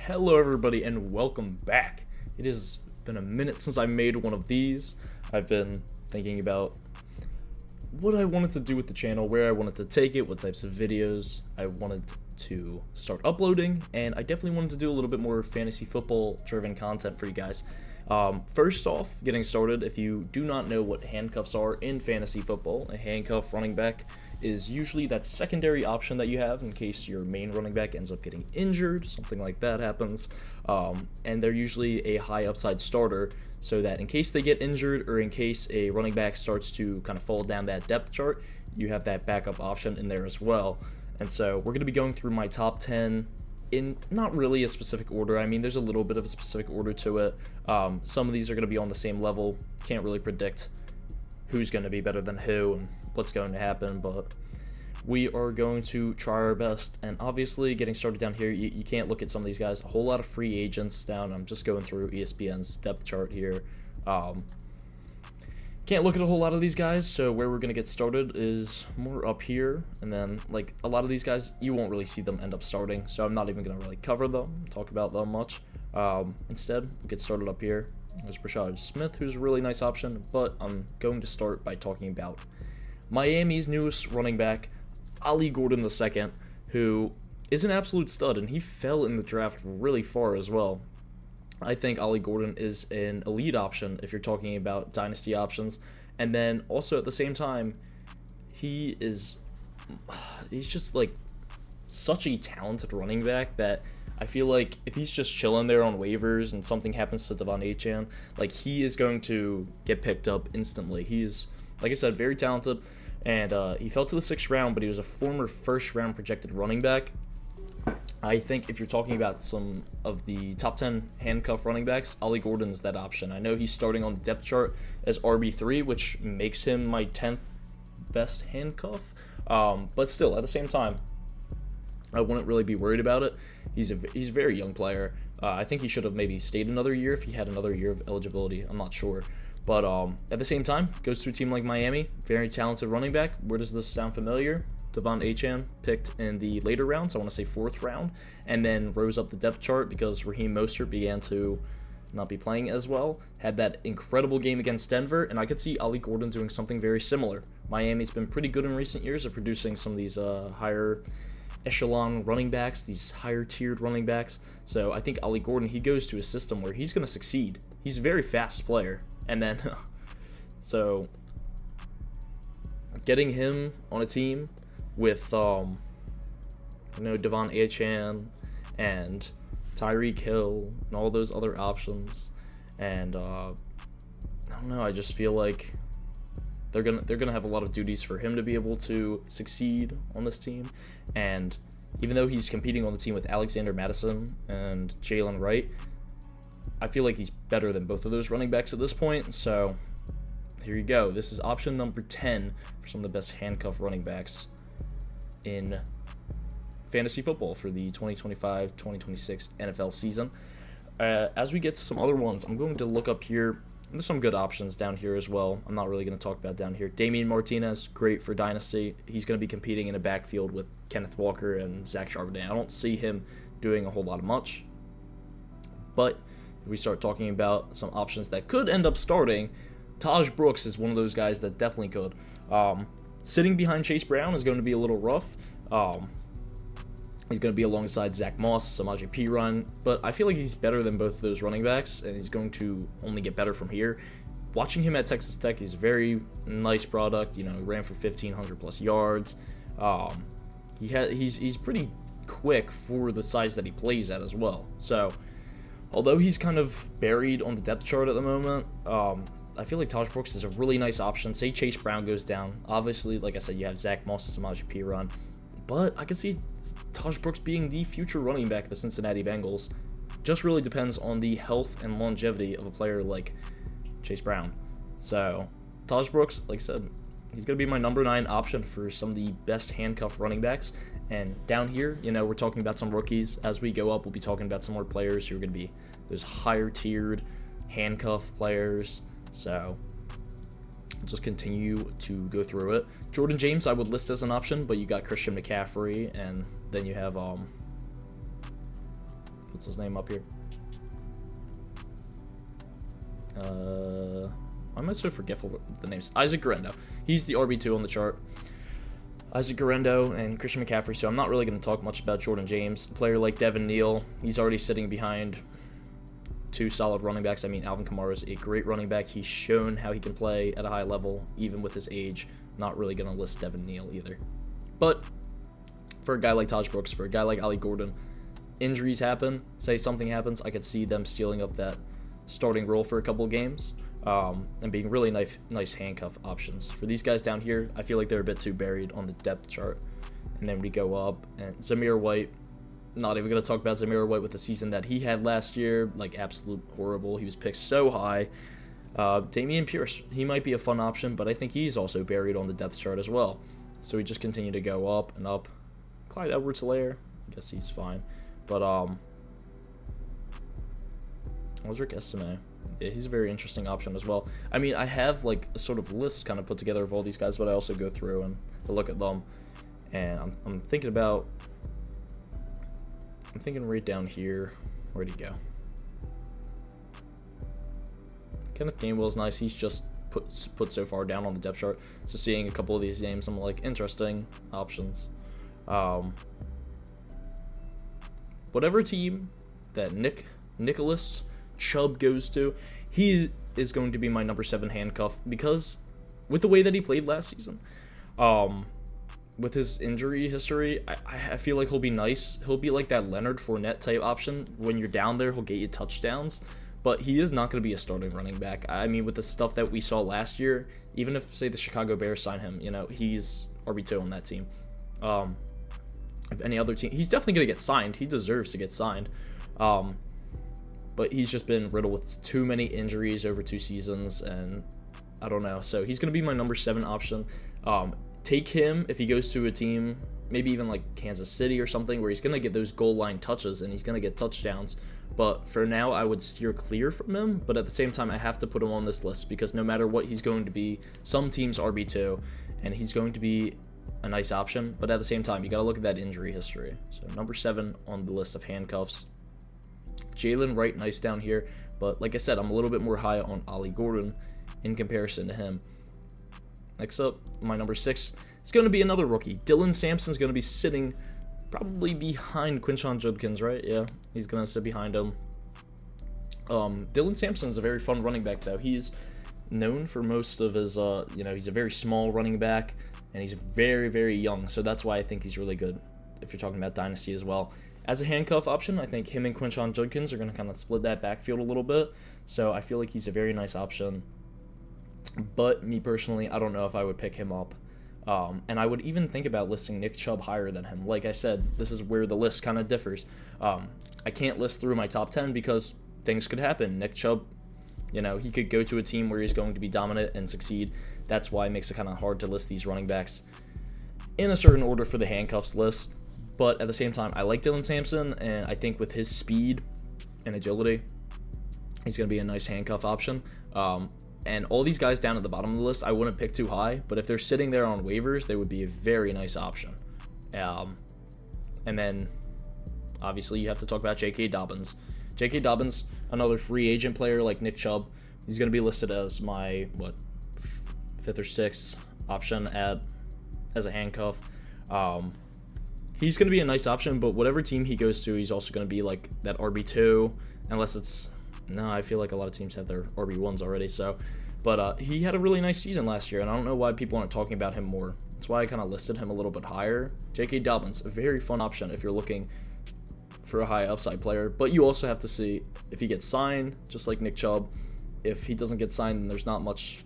Hello everybody and welcome back. It has been a minute since I made one of these. I've been thinking about what I wanted to do with the channel, where I wanted to take it, what types of videos I wanted to start uploading, and I definitely wanted to do a little bit more fantasy football driven content for you guys. First off, getting started, if you do not know what handcuffs are in fantasy football, a handcuff running back is usually that secondary option that you have in case your main running back ends up getting injured, something like that happens, and they're usually a high upside starter, so that in case they get injured or in case a running back starts to kind of fall down that depth chart, you have that backup option in there as well. And so we're going to be going through my top 10 in not really a specific order. I mean, there's a little bit of a specific order to it. Some of these are going to be on the same level. Can't really predict who's going to be better than who and what's going to happen, but we are going to try our best. And obviously, getting started down here, you can't look at some of these guys. A whole lot of free agents down. I'm just going through ESPN's depth chart here. Can't look at a whole lot of these guys, so where we're going to get started is more up here, and then, like, a lot of these guys, you won't really see them end up starting, so I'm not even going to really cover them, talk about them much. Instead, we'll get started up here. There's Rashad Smith, who's a really nice option, but I'm going to start by talking about Miami's newest running back, Ollie Gordon II, who is an absolute stud, and he fell in the draft really far as well. I think Ollie Gordon is an elite option if you're talking about dynasty options, and then also at the same time, he's just like such a talented running back that I feel like if he's just chilling there on waivers and something happens to Devon Achane, like, he is going to get picked up instantly. He's, like I said, very talented, and he fell to the 6th round, but he was a former first round projected running back. I think if you're talking about some of the top 10 handcuff running backs, Ollie Gordon's that option. I know he's starting on the depth chart as RB3, which makes him my 10th best handcuff, but still, at the same time, I wouldn't really be worried about it. He's a very young player. I think he should have maybe stayed another year if he had another year of eligibility. I'm not sure. But at the same time, goes to a team like Miami, very talented running back. Where does this sound familiar? Devon Achane picked in the later rounds, I want to say 4th round, and then rose up the depth chart because Raheem Mostert began to not be playing as well. Had that incredible game against Denver, and I could see Ollie Gordon doing something very similar. Miami's been pretty good in recent years at producing some of these higher echelon running backs, these higher tiered running backs. So I think Ollie Gordon, he goes to a system where he's going to succeed. He's a very fast player. And then, so getting him on a team with, Devon Achane and Tyreek Hill and all those other options, and I don't know, I just feel like they're gonna have a lot of duties for him to be able to succeed on this team. And even though he's competing on the team with Alexander Mattison and Jalen Wright, I feel like he's better than both of those running backs at this point. So here you go. This is option number 10 for some of the best handcuff running backs in fantasy football for the 2025-2026 NFL season. As we get to some other ones, I'm going to look up here. There's some good options down here as well. I'm not really going to talk about down here. Damian Martinez, great for Dynasty. He's going to be competing in a backfield with Kenneth Walker and Zack Charbanet. I don't see him doing a whole lot of much. But if we start talking about some options that could end up starting, Taj Brooks is one of those guys that definitely could. Sitting behind Chase Brown is going to be a little rough. He's going to be alongside Zach Moss, Samaje Perine, but I feel like he's better than both of those running backs, and he's going to only get better from here. Watching him at Texas Tech, he's a very nice product. You know, he ran for 1,500 plus yards. He's pretty quick for the size that he plays at as well. So, although he's kind of buried on the depth chart at the moment, I feel like Taj Brooks is a really nice option. Say Chase Brown goes down. Obviously, like I said, you have Zach Moss and Samaje Perine, but I could see Taj Brooks being the future running back of the Cincinnati Bengals. Just really depends on the health and longevity of a player like Chase Brown. So, Taj Brooks, like I said, he's going to be my number 9 option for some of the best handcuff running backs. And down here, we're talking about some rookies. As we go up, we'll be talking about some more players who are going to be those higher tiered handcuff players. So, we'll just continue to go through it. Jordan James I would list as an option, but you got Christian McCaffrey, and then you have What's his name up here? Why am I so forgetful with the names? Isaac Guerendo. He's the RB2 on the chart. Isaac Guerendo and Christian McCaffrey, so I'm not really going to talk much about Jordan James. A player like Devin Neal, he's already sitting behind 2 solid running backs. I mean, Alvin Kamara is a great running back. He's shown how he can play at a high level, even with his age. Not really going to list Devin Neal either. But for a guy like Taj Brooks, for a guy like Ali Gordon, injuries happen. Say something happens, I could see them stealing up that starting role for a couple of games. And being really nice handcuff options. For these guys down here, I feel like they're a bit too buried on the depth chart. And then we go up, and Zamir White, not even going to talk about Zamir White with the season that he had last year, like absolute horrible. He was picked so high. Dameon Pierce, he might be a fun option, but I think he's also buried on the depth chart as well. So we just continue to go up and up. Clyde Edwards-Helaire, I guess he's fine. But, Aldrick Estime. Yeah, he's a very interesting option as well. I mean, I have like a sort of list kind of put together of all these guys, but I also go through and look at them, and I'm thinking right down here. Where'd he go? Kenneth Gainwell's nice. He's just put so far down on the depth chart. So seeing a couple of these names, I'm like, interesting options. Whatever team that Nicholas Chubb goes to, he is going to be my number 7 handcuff, because with the way that he played last season, with his injury history, I feel like he'll be nice. He'll be like that Leonard Fournette type option. When you're down there, he'll get you touchdowns, but he is not going to be a starting running back. I mean, with the stuff that we saw last year, even if, say, the Chicago Bears sign him, you know, he's RB2 on that team. If any other team, he's definitely going to get signed. He deserves to get signed. But he's just been riddled with too many injuries over 2 seasons, and I don't know. So he's going to be my number 7 option. Take him if he goes to a team, maybe even like Kansas City or something, where he's going to get those goal line touches and he's going to get touchdowns. But for now, I would steer clear from him. But at the same time, I have to put him on this list, because no matter what, he's going to be some team's RB2, and he's going to be a nice option. But at the same time, you got to look at that injury history. So number 7 on the list of handcuffs. Jalen Wright, nice down here, but like I said, I'm a little bit more high on Ali Gordon in comparison to him. Next up, my number 6 is going to be another rookie. Dylan Sampson's going to be sitting probably behind Quinshon Judkins, right? Yeah, he's going to sit behind him. Dylan Sampson is a very fun running back, though. He's known for most of his, he's a very small running back, and he's very, very young, so that's why I think he's really good if you're talking about Dynasty as well. As a handcuff option, I think him and Quinshon Judkins are going to kind of split that backfield a little bit. So I feel like he's a very nice option. But me personally, I don't know if I would pick him up. And I would even think about listing Nick Chubb higher than him. Like I said, this is where the list kind of differs. I can't list through my top 10 because things could happen. Nick Chubb, he could go to a team where he's going to be dominant and succeed. That's why it makes it kind of hard to list these running backs in a certain order for the handcuffs list. But at the same time, I like Dylan Sampson, and I think with his speed and agility, he's going to be a nice handcuff option. And all these guys down at the bottom of the list, I wouldn't pick too high, but if they're sitting there on waivers, they would be a very nice option. And then, obviously, you have to talk about J.K. Dobbins. J.K. Dobbins, another free agent player like Nick Chubb. He's going to be listed as my, 5th or 6th option as a handcuff. He's going to be a nice option, but whatever team he goes to, he's also going to be like that RB2, unless it's... No, I feel like a lot of teams have their RB1s already, so... But he had a really nice season last year, and I don't know why people aren't talking about him more. That's why I kind of listed him a little bit higher. J.K. Dobbins, a very fun option if you're looking for a high upside player, but you also have to see if he gets signed, just like Nick Chubb. If he doesn't get signed, then there's not much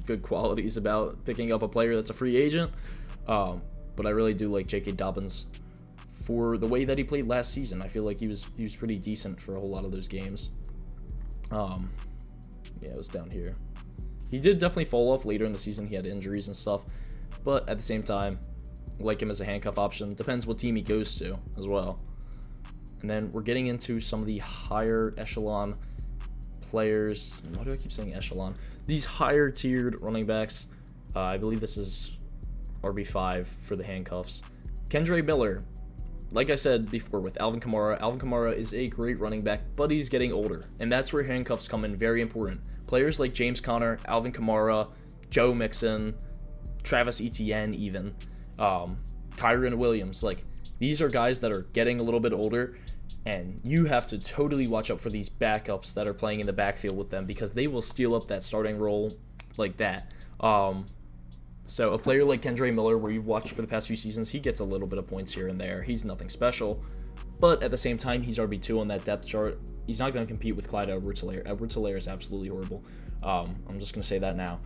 good qualities about picking up a player that's a free agent. But I really do like J.K. Dobbins for the way that he played last season. I feel like he was pretty decent for a whole lot of those games. Yeah, it was down here. He did definitely fall off later in the season. He had injuries and stuff. But at the same time, I like him as a handcuff option. Depends what team he goes to as well. And then we're getting into some of the higher echelon players. Why do I keep saying echelon? These higher tiered running backs. I believe this is RB5 for the handcuffs. Kendre Miller, like I said before with Alvin Kamara is a great running back, but he's getting older. And that's where handcuffs come in very important. Players like James Conner, Alvin Kamara, Joe Mixon, Travis Etienne even, Kyron Williams. Like, these are guys that are getting a little bit older, and you have to totally watch out for these backups that are playing in the backfield with them because they will steal up that starting role like that. So a player like Kendre Miller, where you've watched for the past few seasons, he gets a little bit of points here and there. He's nothing special, but at the same time, he's RB2 on that depth chart. He's not going to compete with Clyde Edwards-Helaire. Edwards-Helaire is absolutely horrible. I'm just going to say that now.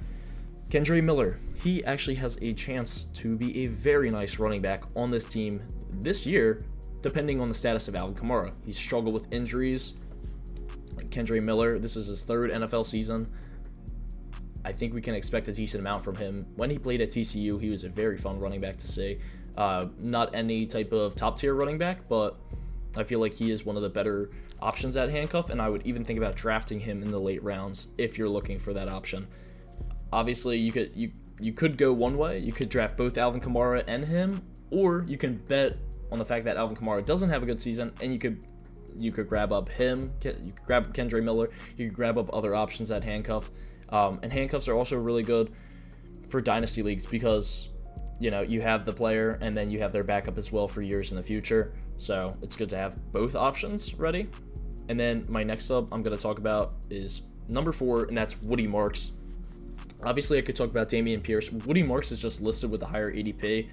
Kendre Miller, he actually has a chance to be a very nice running back on this team this year, depending on the status of Alvin Kamara. He's struggled with injuries. Kendre Miller, this is his 3rd NFL season. I think we can expect a decent amount from him. When he played at TCU, he was a very fun running back to see. Not any type of top-tier running back, but I feel like he is one of the better options at handcuff, and I would even think about drafting him in the late rounds if you're looking for that option. Obviously, you could go one way. You could draft both Alvin Kamara and him, or you can bet on the fact that Alvin Kamara doesn't have a good season, and you could grab up him. You could grab Kendre Miller. You could grab up other options at handcuff. And handcuffs are also really good for dynasty leagues because, you have the player and then you have their backup as well for years in the future. So it's good to have both options ready. And then my next up I'm going to talk about is number 4, and that's Woody Marks. Obviously, I could talk about Dameon Pierce. Woody Marks is just listed with a higher ADP.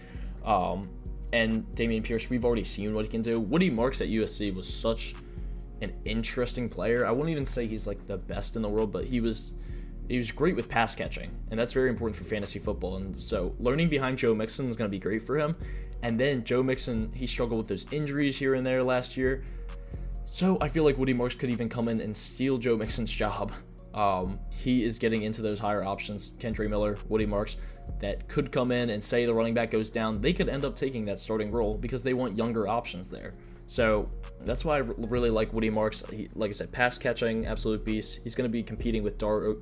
And Dameon Pierce, we've already seen what he can do. Woody Marks at USC was such an interesting player. I wouldn't even say he's like the best in the world, but he was great with pass catching, and that's very important for fantasy football. And so learning behind Joe Mixon is going to be great for him. And then Joe Mixon, he struggled with those injuries here and there last year. So I feel like Woody Marks could even come in and steal Joe Mixon's job. He is getting into those higher options, Kendre Miller, Woody Marks, that could come in and say the running back goes down. They could end up taking that starting role because they want younger options there. So that's why I really like Woody Marks. Like I said, pass catching, absolute beast. He's going to be competing with Dare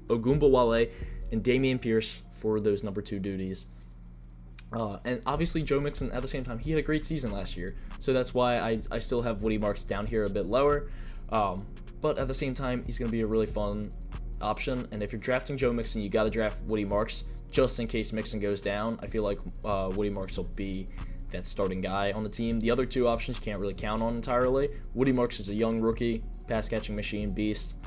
Ogunbowale and Dameon Pierce for those number 2 duties. And obviously Joe Mixon, at the same time, he had a great season last year. So that's why I still have Woody Marks down here a bit lower. But at the same time, he's going to be a really fun option. And if you're drafting Joe Mixon, you got to draft Woody Marks just in case Mixon goes down. I feel like Woody Marks will be that starting guy on the team. The other 2 options you can't really count on entirely. Woody Marks is a young rookie, pass-catching machine, beast.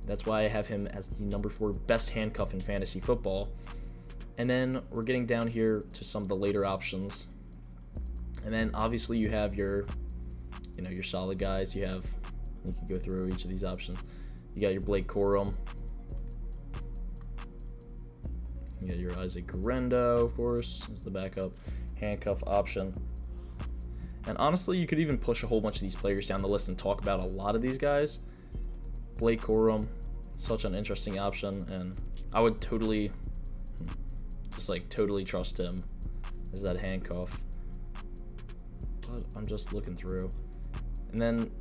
That's why I have him as the number 4 best handcuff in fantasy football. And then we're getting down here to some of the later options. And then obviously you have your solid guys. You can go through each of these options. You got your Blake Corum. You got your Isaac Guerendo, of course, as the backup handcuff option. And honestly, you could even push a whole bunch of these players down the list and talk about a lot of these guys. Blake Corum, such an interesting option, and I would totally trust him as that handcuff. But I'm just looking through. And then,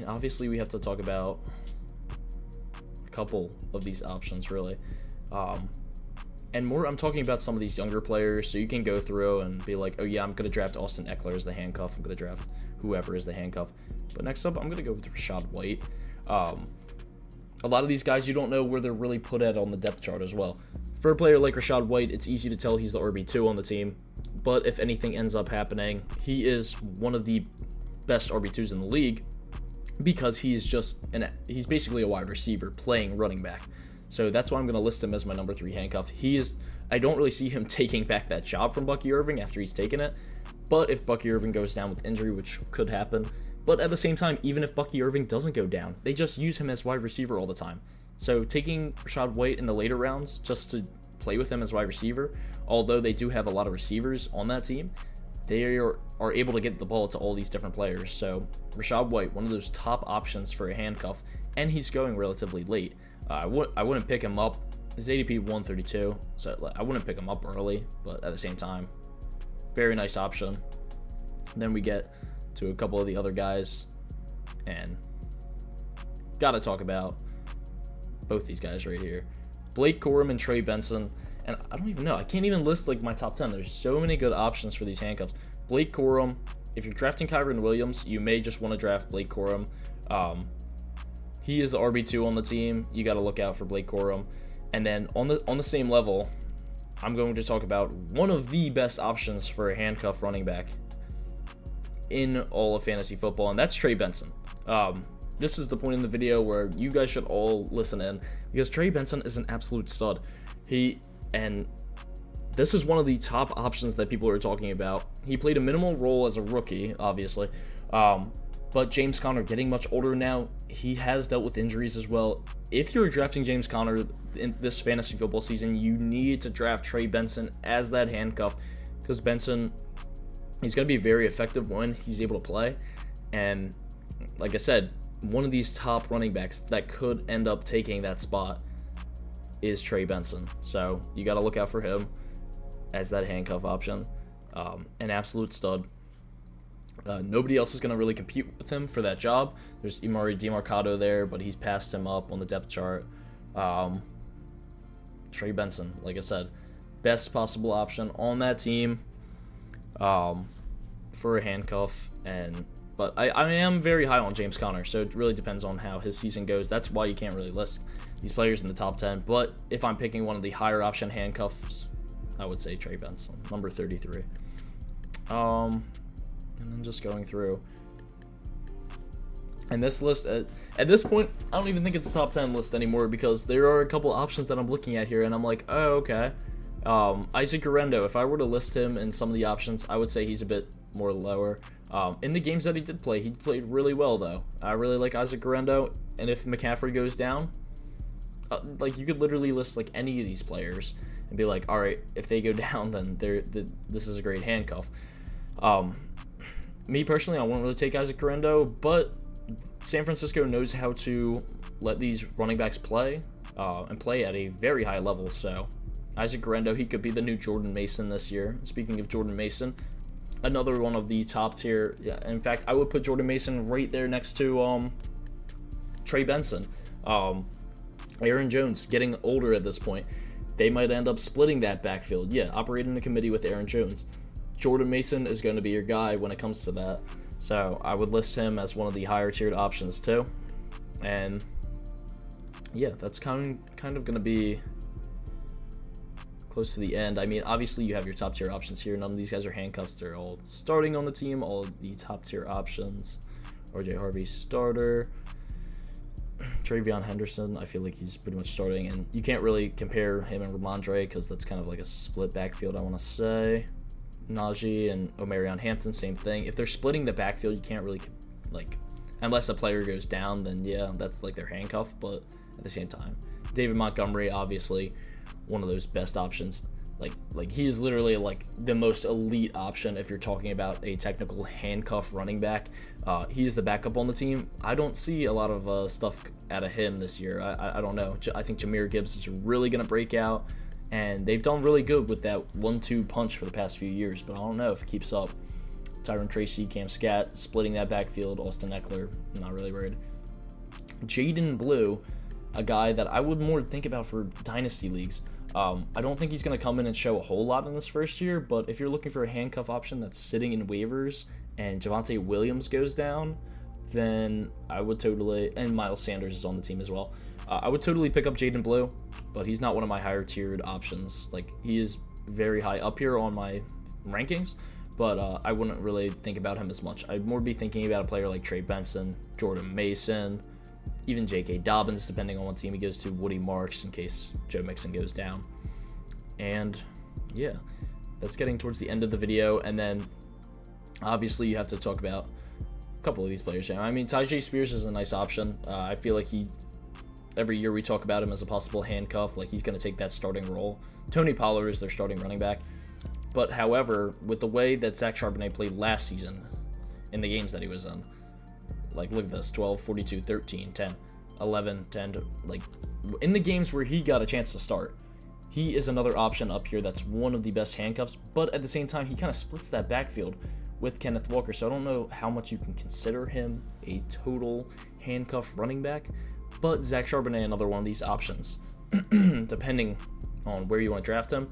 obviously we have to talk about a couple of these options, really. And more, I'm talking about some of these younger players, so you can go through and be like, oh yeah, I'm going to draft Austin Eckler as the handcuff. I'm going to draft whoever is the handcuff. But next up, I'm going to go with Rashad White. A lot of these guys, you don't know where they're really put at on the depth chart as well. For a player like Rashad White, it's easy to tell he's the RB2 on the team. But if anything ends up happening, he is one of the best RB2s in the league because he's basically a wide receiver playing running back. So that's why I'm going to list him as my number 3 handcuff. I don't really see him taking back that job from Bucky Irving after he's taken it. But if Bucky Irving goes down with injury, which could happen. But at the same time, even if Bucky Irving doesn't go down, they just use him as wide receiver all the time. So taking Rashad White in the later rounds just to play with him as wide receiver, although they do have a lot of receivers on that team, they are able to get the ball to all these different players. So Rashad White, one of those top options for a handcuff, and he's going relatively late. I wouldn't pick him up. His ADP 132, so I wouldn't pick him up early, but at the same time, very nice option. Then we get to a couple of the other guys, and gotta talk about both these guys right here. Blake Corum and Trey Benson, and I don't even know. I can't even list like my top 10. There's so many good options for these handcuffs. Blake Corum, if you're drafting Kyren Williams, you may just want to draft Blake Corum. He is the RB2 on the team. You got to look out for Blake Corum. And then on the same level, I'm going to talk about one of the best options for a handcuff running back in all of fantasy football, and that's Trey Benson. This is the point in the video where you guys should all listen in, because Trey Benson is an absolute stud. And this is one of the top options that people are talking about. He played a minimal role as a rookie, obviously, but James Conner getting much older now, he has dealt with injuries as well. If you're drafting James Conner in this fantasy football season, you need to draft Trey Benson as that handcuff, because Benson, he's going to be very effective when he's able to play. And like I said, one of these top running backs that could end up taking that spot is Trey Benson. So you got to look out for him as that handcuff option. An absolute stud. Nobody else is going to really compete with him for that job. There's Emari Demercado there, but he's passed him up on the depth chart. Trey Benson, like I said, best possible option on that team for a handcuff. But I am very high on James Conner, so it really depends on how his season goes. That's why you can't really list these players in the top 10. But if I'm picking one of the higher option handcuffs, I would say Trey Benson, number 33. And then just going through. And this list, at this point, I don't even think it's a top 10 list anymore, because there are a couple options that I'm looking at here, and I'm like, oh, okay. Isaac Guerendo, if I were to list him in some of the options, I would say he's a bit more lower. In the games that he did play, he played really well, though. I really like Isaac Guerendo, and if McCaffrey goes down, like, you could literally list, like, any of these players and be like, all right, if they go down, then this is a great handcuff. Me personally, I wouldn't really take Isaac Guerendo, but San Francisco knows how to let these running backs play, and play at a very high level. So Isaac Guerendo, he could be the new Jordan Mason this year. Speaking of Jordan Mason, another one of the top tier. Yeah, in fact, I would put Jordan Mason right there next to Trey Benson. Aaron Jones, getting older at this point. They might end up splitting that backfield. Yeah, operating in a committee with Aaron Jones. Jordan Mason is going to be your guy when it comes to that. So I would list him as one of the higher tiered options too. And yeah, that's kind of going to be close to the end. I mean, obviously you have your top tier options here. None of these guys are handcuffs. They're all starting on the team. All of the top tier options. RJ Harvey starter. Travion Henderson, I feel like he's pretty much starting, and you can't really compare him and Ramondre because that's kind of like a split backfield, I want to say. Najee and Omarion Hampton, same thing. If they're splitting the backfield, you can't really, like, unless a player goes down, then yeah, that's like their handcuff, but at the same time, David Montgomery, obviously one of those best options. Like he is literally like the most elite option if you're talking about a technical handcuff running back. He's the backup on the team. I don't see a lot of stuff out of him this year. I don't know. I think Jahmyr Gibbs is really going to break out, and they've done really good with that 1-2 punch for the past few years, but I don't know if it keeps up. Tyron Tracy, Cam Scat, splitting that backfield. Austin Eckler, I'm not really worried. Jaden Blue, a guy that I would more think about for dynasty leagues. I don't think he's going to come in and show a whole lot in this first year, but if you're looking for a handcuff option that's sitting in waivers and Javonte Williams goes down, then I would totally, and Miles Sanders is on the team as well, I would totally pick up Jaden Blue, but he's not one of my higher tiered options. Like, he is very high up here on my rankings, but I wouldn't really think about him as much. I'd more be thinking about a player like Trey Benson, Jordan Mason, even J.K. Dobbins, depending on what team he goes to, Woody Marks in case Joe Mixon goes down. And yeah, that's getting towards the end of the video. And then obviously you have to talk about a couple of these players here. I mean, Tyjae Spears is a nice option. I feel like every year we talk about him as a possible handcuff, like he's going to take that starting role. Tony Pollard is their starting running back. But however, with the way that Zack Charbanet played last season in the games that he was in, like, look at this, 12, 42, 13, 10, 11, 10, like, in the games where he got a chance to start, he is another option up here that's one of the best handcuffs, but at the same time, he kind of splits that backfield with Kenneth Walker, so I don't know how much you can consider him a total handcuff running back, but Zack Charbanet, another one of these options. Depending on where you want to draft him,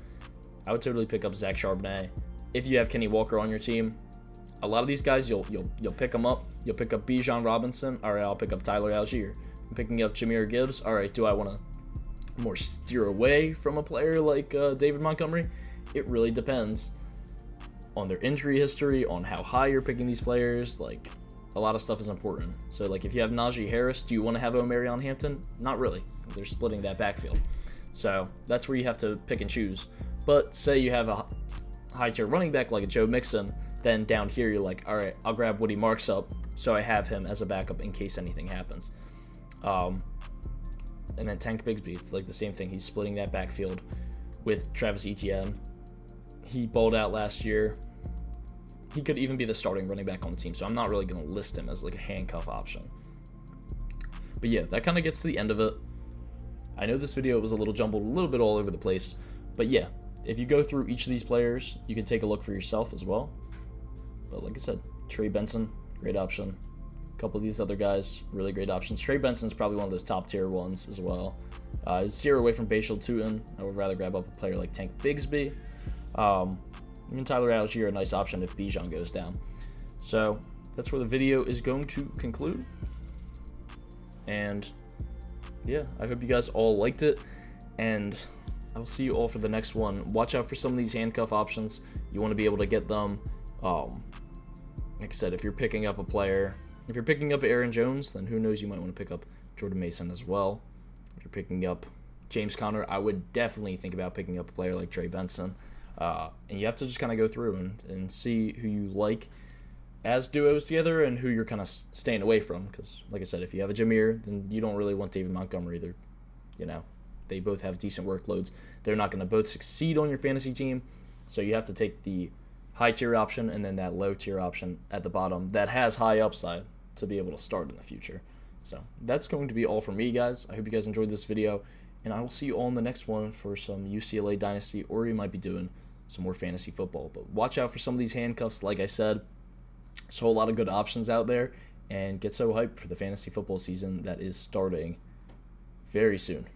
I would totally pick up Zack Charbonnet. If you have Kenny Walker on your team, a lot of these guys, you'll pick them up. You'll pick up Bijan Robinson. All right, I'll pick up Tyler Algier. I'm picking up Jahmyr Gibbs. All right, do I want to more steer away from a player like David Montgomery? It really depends on their injury history, on how high you're picking these players. Like, a lot of stuff is important. So, like, if you have Najee Harris, do you want to have Omarion Hampton? Not really. They're splitting that backfield. So, that's where you have to pick and choose. But say you have a high-tier running back like a Joe Mixon, then down here you're like, all right, I'll grab Woody Marks up so I have him as a backup in case anything happens. And then Tank Bigsby, it's like the same thing. He's splitting that backfield with Travis Etienne. He balled out last year. He could even be the starting running back on the team, so I'm not really going to list him as like a handcuff option. But yeah, that kind of gets to the end of it. I know this video was a little jumbled, a little bit all over the place, but yeah, if you go through each of these players, you can take a look for yourself as well. But like I said, Trey Benson, great option. A couple of these other guys, really great options. Trey Benson's probably one of those top tier ones as well. Steer away from Bashal Tutin. I would rather grab up a player like Tank Bigsby. Even Tyler Algier, a nice option if Bijan goes down. So that's where the video is going to conclude. And yeah, I hope you guys all liked it. And I will see you all for the next one. Watch out for some of these handcuff options. You want to be able to get them. Like I said, if you're picking up a player, if you're picking up Aaron Jones, then who knows, you might want to pick up Jordan Mason as well. If you're picking up James Conner, I would definitely think about picking up a player like Trey Benson. And you have to just kind of go through and see who you like as duos together and who you're kind of staying away from. Because, like I said, if you have a Jahmyr, then you don't really want David Montgomery either. You know, they both have decent workloads. They're not going to both succeed on your fantasy team. So you have to take the high-tier option and then that low-tier option at the bottom that has high upside to be able to start in the future. So that's going to be all from me, guys. I hope you guys enjoyed this video, and I will see you all in the next one for some UCLA Dynasty, or you might be doing some more fantasy football. But watch out for some of these handcuffs, like I said. There's a whole lot of good options out there, and get so hyped for the fantasy football season that is starting very soon.